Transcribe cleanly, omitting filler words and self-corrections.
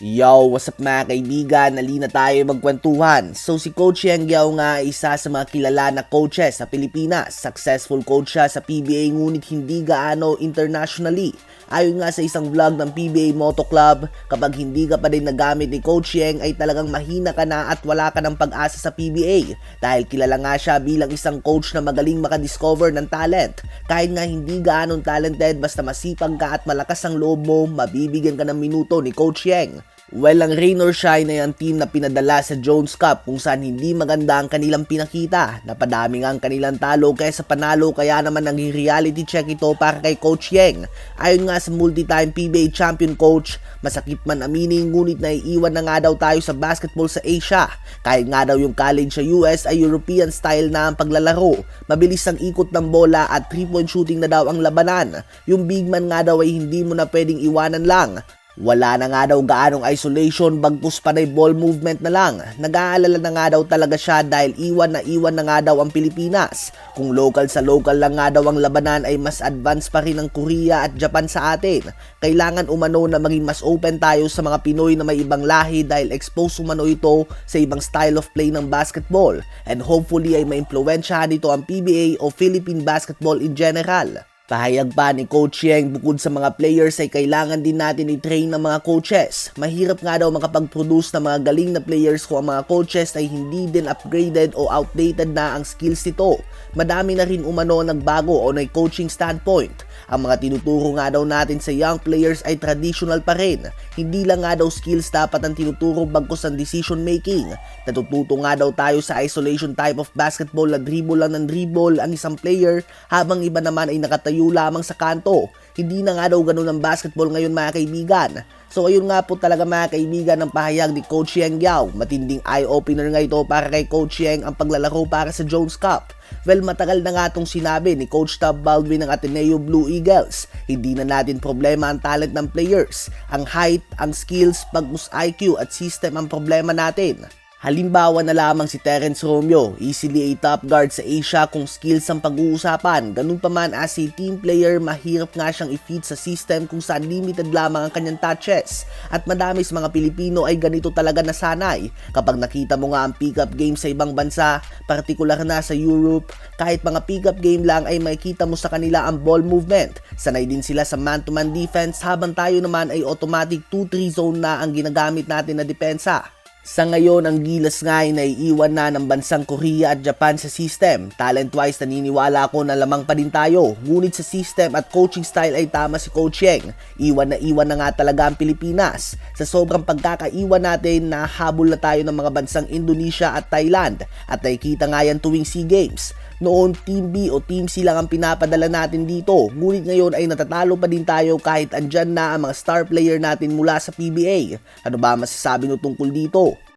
Yo, what's up mga kaibigan? Halina tayo magkwentuhan. So si Coach Yeng Guiao nga ay isa sa mga kilala na coaches sa Pilipinas. Successful coach siya sa PBA ngunit hindi gaano internationally. Ayon nga sa isang vlog ng PBA Moto Club, kapag hindi ka pa din nagamit ni Coach Yeng ay talagang mahina ka na at wala ka ng pag-asa sa PBA. Dahil kilala nga siya bilang isang coach na magaling makadiscover ng talent. Kahit nga hindi gaanong talented, basta masipag ka at malakas ang loob mo, mabibigyan ka ng minuto ni Coach Yeng. Well, ang rain or shine ay ang team na pinadala sa Jones Cup kung saan hindi maganda ang kanilang pinakita. Napadami nga ang kanilang talo kaysa panalo, kaya naman naging reality check ito para kay Coach Yeng. Ayon nga sa multi-time PBA champion coach, masakit man aminin ngunit naiiwan na nga daw tayo sa basketball sa Asia. Kahit nga daw yung college sa US ay European style na ang paglalaro. Mabilis ang ikot ng bola at 3-point shooting na daw ang labanan. Yung big man nga daw ay hindi mo na pwedeng iwanan lang. Wala na nga daw gaanong isolation, bagkus panay ball movement na lang. Nag-aalala na nga daw talaga siya dahil iwan na nga daw ang Pilipinas. Kung local sa local lang nga daw ang labanan ay mas advanced pa rin ang Korea at Japan sa atin. Kailangan umano na maging mas open tayo sa mga Pinoy na may ibang lahi dahil exposed umano ito sa ibang style of play ng basketball. And hopefully ay maimpluwensyahan nito ang PBA o Philippine basketball in general. Pahayag pa ni Coach Yeng, bukod sa mga players ay kailangan din natin i-train ng mga coaches. Mahirap nga daw makapag-produce ng mga galing na players kung ang mga coaches ay hindi din upgraded o outdated na ang skills nito. Madami na rin umano nagbago o may coaching standpoint. Ang mga tinuturo nga daw natin sa young players ay traditional pa rin. Hindi lang nga daw skills dapat ang tinuturo bagkus ang decision making. Natututo nga daw tayo sa isolation type of basketball na dribble lang ng dribble ang isang player habang iba naman ay nakatayo lamang sa kanto. Hindi na nga daw ganun ang basketball ngayon mga kaibigan. So ayun nga po talaga mga kaibigan ng pahayag ni Coach Yeng Guiao. Matinding eye-opener nga ito para kay Coach Yeng ang paglalaro para sa Jones Cup. Well, matagal na nga itong sinabi ni Coach Tab Baldwin ng Ateneo Blue Eagles. Hindi na natin problema ang talent ng players. Ang height, ang skills, bagkus IQ at system ang problema natin. Halimbawa na lamang si Terence Romeo, easily a top guard sa Asia kung skills ang pag-uusapan. Ganun pa man as a team player, mahirap nga siyang i-fit sa system kung saan limited lamang ang kanyang touches. At madami sa mga Pilipino ay ganito talaga nasanay. Kapag nakita mo nga ang pick-up game sa ibang bansa, partikular na sa Europe, kahit mga pick-up game lang ay makikita mo sa kanila ang ball movement. Sanay din sila sa man-to-man defense habang tayo naman ay automatic 2-3 zone na ang ginagamit natin na depensa. Sa ngayon, ang Gilas nga ay naiiwan na ng bansang Korea at Japan sa system. Talent-wise, naniniwala ako na lamang pa din tayo. Ngunit sa system at coaching style ay tama si Coach Yeng. Iwan na nga talaga ang Pilipinas. Sa sobrang pagkakaiwan natin, nahabol na tayo ng mga bansang Indonesia at Thailand. At nakikita nga yan tuwing SEA Games. Noon, Team B o Team C lang ang pinapadala natin dito. Ngunit ngayon ay natatalo pa din tayo kahit andyan na ang mga star player natin mula sa PBA. Ano ba masasabi nyo tungkol dito?